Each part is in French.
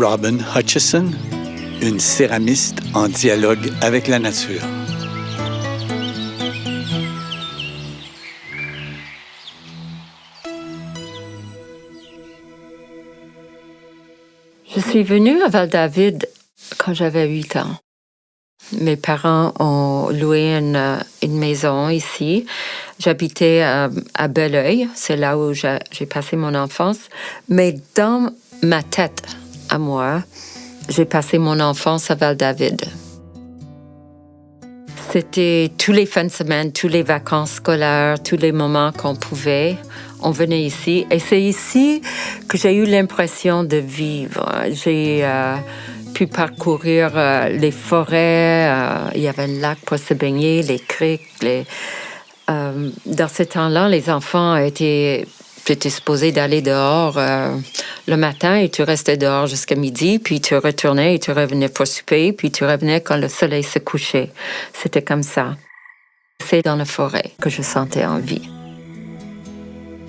Robin Hutchison, une céramiste en dialogue avec la nature. Je suis venue à Val-David quand j'avais 8 ans. Mes parents ont loué une maison ici. J'habitais à Belleuil, c'est là où j'ai passé mon enfance. Mais dans ma tête, à moi, j'ai passé mon enfance à Val-David. C'était tous les fins de semaine, tous les vacances scolaires, tous les moments qu'on pouvait. On venait ici. Et c'est ici que j'ai eu l'impression de vivre. J'ai pu parcourir les forêts. Il y avait un lac pour se baigner, les criques. Dans ce temps-là, les enfants étaient supposés d'aller dehors le matin et tu restais dehors jusqu'à midi, puis tu retournais et tu revenais pour souper, puis tu revenais quand le soleil se couchait. C'était comme ça. C'est dans la forêt que je sentais en vie.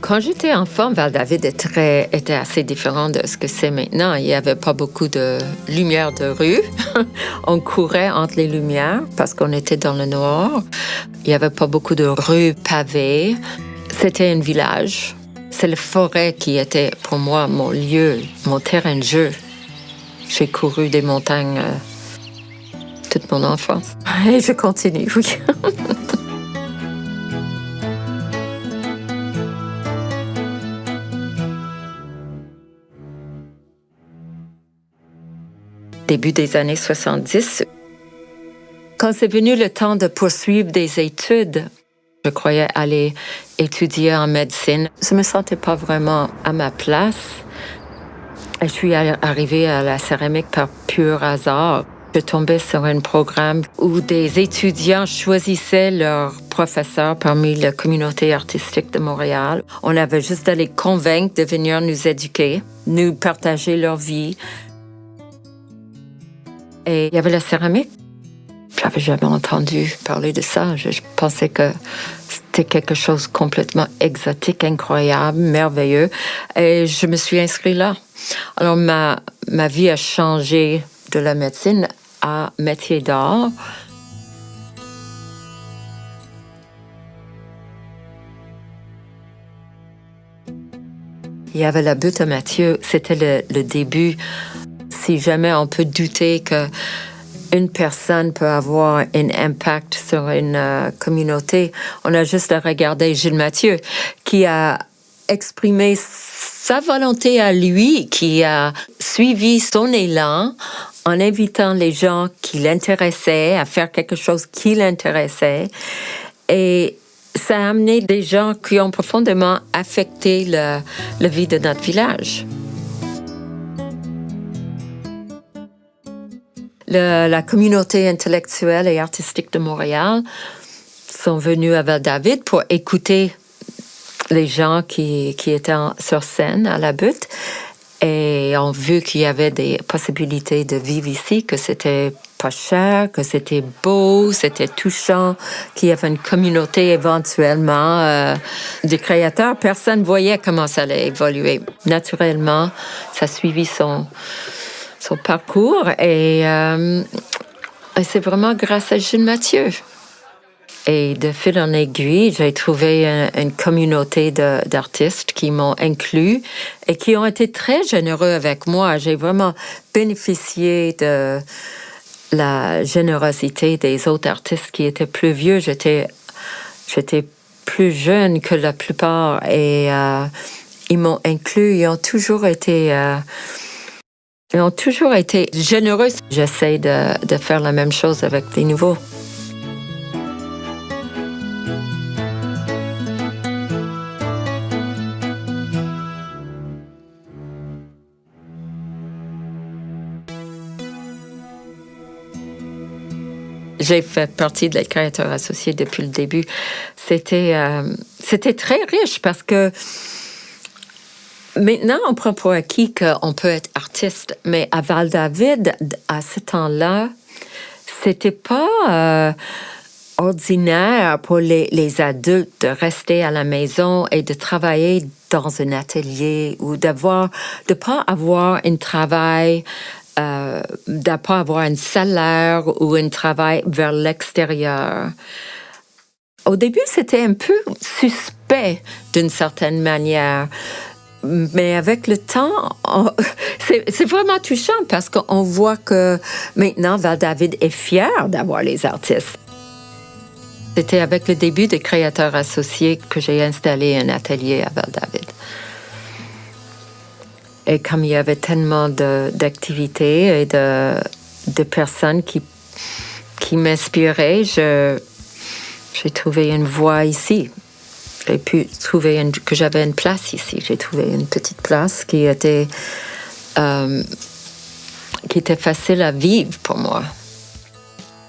Quand j'étais enfant, Val-David était assez différent de ce que c'est maintenant. Il n'y avait pas beaucoup de lumière de rue. On courait entre les lumières parce qu'on était dans le noir. Il n'y avait pas beaucoup de rues pavées. C'était un village. C'est la forêt qui était pour moi mon lieu, mon terrain de jeu. J'ai couru des montagnes toute mon enfance. Et je continue, oui. Début des années 70. Quand c'est venu le temps de poursuivre des études, je croyais aller étudier en médecine. Je ne me sentais pas vraiment à ma place. Et je suis arrivée à la céramique par pur hasard. Je tombais sur un programme où des étudiants choisissaient leurs professeurs parmi la communauté artistique de Montréal. On avait juste à les convaincre de venir nous éduquer, nous partager leur vie. Et il y avait la céramique. Je n'avais jamais entendu parler de ça. Je pensais que c'était quelque chose de complètement exotique, incroyable, merveilleux. Et je me suis inscrite là. Alors, ma vie a changé de la médecine à métier d'art. Il y avait la butte à Mathieu. C'était le début. Si jamais on peut douter qu'une personne peut avoir un impact sur une communauté, on a juste à regarder Gilles Mathieu, qui a exprimé sa volonté à lui, qui a suivi son élan en invitant les gens qui l'intéressaient à faire quelque chose qui l'intéressait. Et ça a amené des gens qui ont profondément affecté la vie de notre village. La communauté intellectuelle et artistique de Montréal sont venus à Val-David pour écouter les gens qui étaient sur scène à la butte et ont vu qu'il y avait des possibilités de vivre ici, que c'était pas cher, que c'était beau, c'était touchant, qu'il y avait une communauté éventuellement de créateurs. Personne ne voyait comment ça allait évoluer. Naturellement, ça a suivi son parcours et c'est vraiment grâce à Gilles Mathieu. Et de fil en aiguille, j'ai trouvé une communauté d'artistes qui m'ont inclus et qui ont été très généreux avec moi. J'ai vraiment bénéficié de la générosité des autres artistes qui étaient plus vieux. J'étais plus jeune que la plupart et ils m'ont inclus. Ils ont toujours été généreux. J'essaie de faire la même chose avec les nouveaux. J'ai fait partie de la créateur associée depuis le début. C'était très riche parce que maintenant, on prend pour acquis qu'on peut être artiste. Mais à Val-David, à ce temps-là, c'était pas ordinaire pour les adultes de rester à la maison et de travailler dans un atelier ou de pas avoir un travail, de pas avoir un salaire ou un travail vers l'extérieur. Au début, c'était un peu suspect d'une certaine manière. Mais avec le temps, c'est vraiment touchant parce qu'on voit que maintenant, Val-David est fier d'avoir les artistes. C'était avec le début des créateurs associés que j'ai installé un atelier à Val-David. Et comme il y avait tellement d'activités et de personnes qui m'inspiraient, j'ai trouvé une voie ici. J'ai pu trouver que j'avais une place ici. J'ai trouvé une petite place qui était facile à vivre pour moi.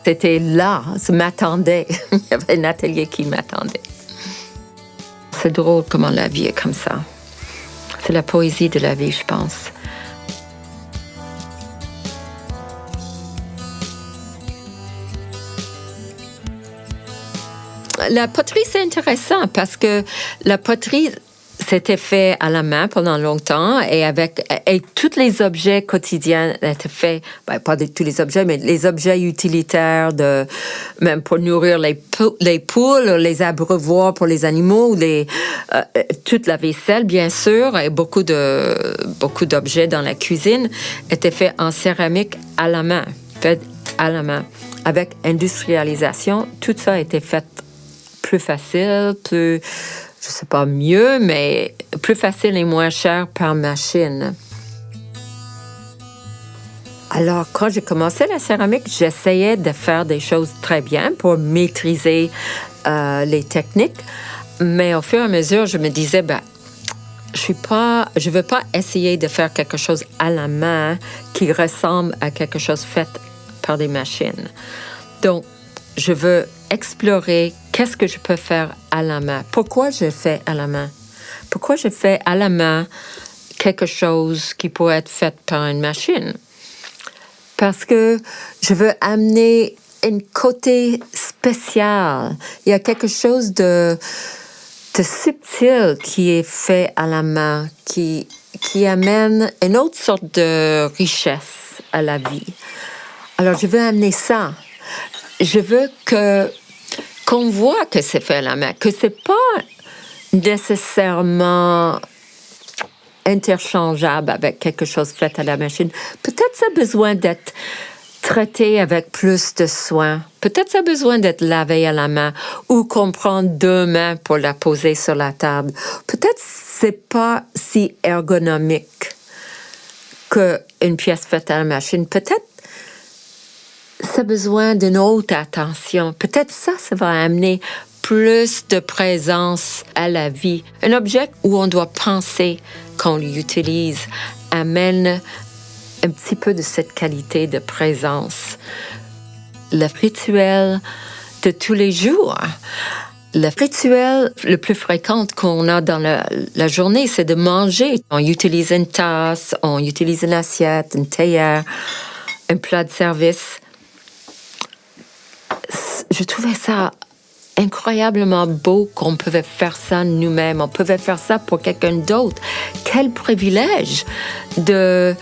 C'était là, ça m'attendait. Il y avait un atelier qui m'attendait. C'est drôle comment la vie est comme ça. C'est la poésie de la vie, je pense. La poterie, c'est intéressant parce que la poterie, c'était fait à la main pendant longtemps et tous les objets quotidiens étaient faits, pas tous les objets, mais les objets utilitaires même pour nourrir les poules, les abreuvoirs pour les animaux, toute la vaisselle, bien sûr, et beaucoup d'objets dans la cuisine étaient faits en céramique à la main, fait à la main. Avec industrialisation, tout ça a été fait plus facile, je sais pas mieux, mais plus facile et moins cher par machine. Alors, quand j'ai commencé la céramique, j'essayais de faire des choses très bien pour maîtriser les techniques, mais au fur et à mesure, je me disais, je veux pas essayer de faire quelque chose à la main qui ressemble à quelque chose fait par des machines. Donc, je veux explorer qu'est-ce que je peux faire à la main. Pourquoi je fais à la main? Pourquoi je fais à la main quelque chose qui pourrait être fait par une machine? Parce que je veux amener un côté spécial. Il y a quelque chose de subtil qui est fait à la main, qui amène une autre sorte de richesse à la vie. Alors, je veux amener ça. Je veux qu'on voit que c'est fait à la main, que c'est pas nécessairement interchangeable avec quelque chose fait à la machine. Peut-être ça a besoin d'être traité avec plus de soin. Peut-être ça a besoin d'être lavé à la main ou qu'on prend 2 mains pour la poser sur la table. Peut-être c'est pas si ergonomique qu'une pièce faite à la machine. Peut-être ça a besoin d'une autre attention. Peut-être ça va amener plus de présence à la vie. Un objet où on doit penser qu'on l'utilise amène un petit peu de cette qualité de présence. Le rituel de tous les jours. Le rituel le plus fréquent qu'on a dans la journée, c'est de manger. On utilise une tasse, on utilise une assiette, une théière, un plat de service. Je trouvais ça incroyablement beau qu'on pouvait faire ça nous-mêmes. On pouvait faire ça pour quelqu'un d'autre. Quel privilège de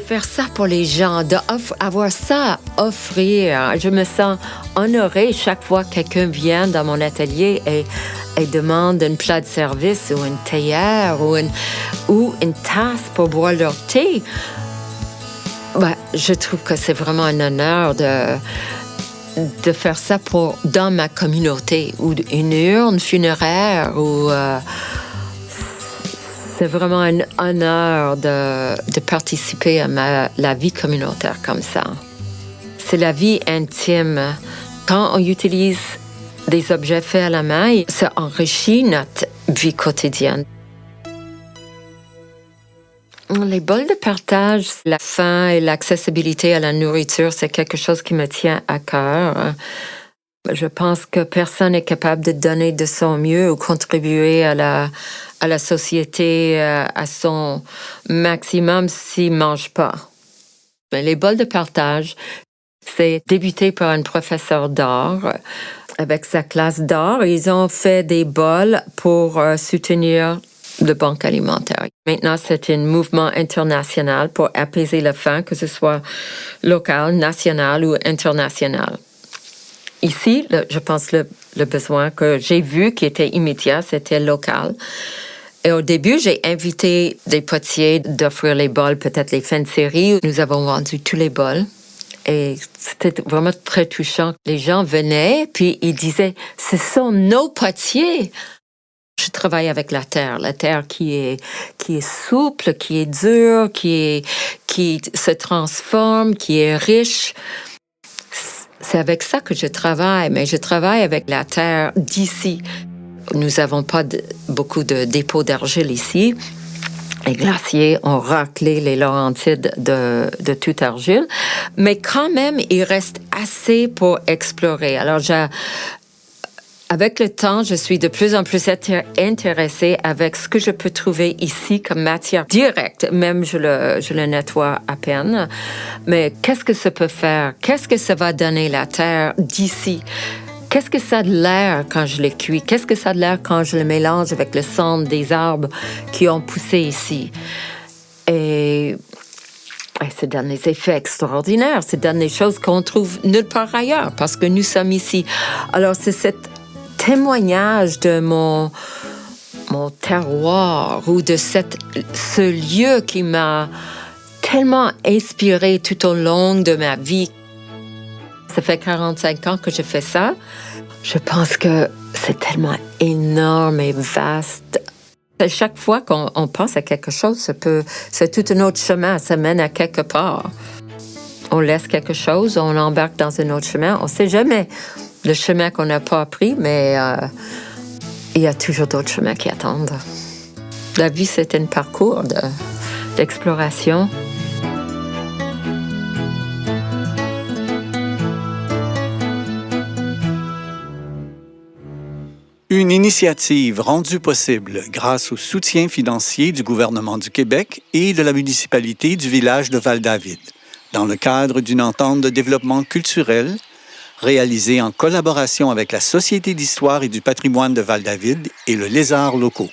faire ça pour les gens, d'avoir ça à offrir. Je me sens honorée chaque fois que quelqu'un vient dans mon atelier et demande un plat de service ou une théière ou une tasse pour boire leur thé. Je trouve que c'est vraiment un honneur de faire ça dans ma communauté ou une urne funéraire ou c'est vraiment un honneur de participer à la vie communautaire comme ça. C'est la vie intime. Quand on utilise des objets faits à la main, ça enrichit notre vie quotidienne. Les bols de partage, la faim et l'accessibilité à la nourriture, c'est quelque chose qui me tient à cœur. Je pense que personne n'est capable de donner de son mieux ou contribuer à la société à son maximum s'il ne mange pas. Mais les bols de partage, C'est débuté par un professeur d'art. Avec sa classe d'art, ils ont fait des bols pour soutenir la banque alimentaire. Maintenant, c'est un mouvement international pour apaiser la faim, que ce soit local, national ou international. Ici, je pense le besoin que j'ai vu qui était immédiat, c'était local. Et au début, j'ai invité des potiers d'offrir les bols, peut-être les fins de série. Nous avons vendu tous les bols. Et c'était vraiment très touchant. Les gens venaient, puis ils disaient, ce sont nos potiers. Je travaille avec la terre qui est souple, qui est dure, qui se transforme, qui est riche. C'est avec ça que je travaille, mais je travaille avec la terre d'ici. Nous n'avons pas beaucoup de dépôts d'argile ici. Les glaciers ont raclé les Laurentides de toute argile, mais quand même, il reste assez pour explorer. Alors, avec le temps, je suis de plus en plus intéressée avec ce que je peux trouver ici comme matière directe. Même je le nettoie à peine. Mais qu'est-ce que ça peut faire? Qu'est-ce que ça va donner la terre d'ici? Qu'est-ce que ça a de l'air quand je le cuis? Qu'est-ce que ça a de l'air quand je le mélange avec le cendre des arbres qui ont poussé ici? Et ça donne des effets extraordinaires. Ça donne des choses qu'on trouve nulle part ailleurs parce que nous sommes ici. Alors, c'est cet témoignage de mon terroir ou de ce lieu qui m'a tellement inspirée tout au long de ma vie. Ça fait 45 ans que je fais ça. Je pense que c'est tellement énorme et vaste. Chaque fois qu'on pense à quelque chose, c'est tout un autre chemin, ça mène à quelque part. On laisse quelque chose, on embarque dans un autre chemin. On ne sait jamais le chemin qu'on n'a pas pris, mais il y a toujours d'autres chemins qui attendent. La vie, c'est un parcours d'exploration. Une initiative rendue possible grâce au soutien financier du gouvernement du Québec et de la municipalité du village de Val-David, dans le cadre d'une entente de développement culturel réalisée en collaboration avec la Société d'histoire et du patrimoine de Val-David et le Lézard locaux.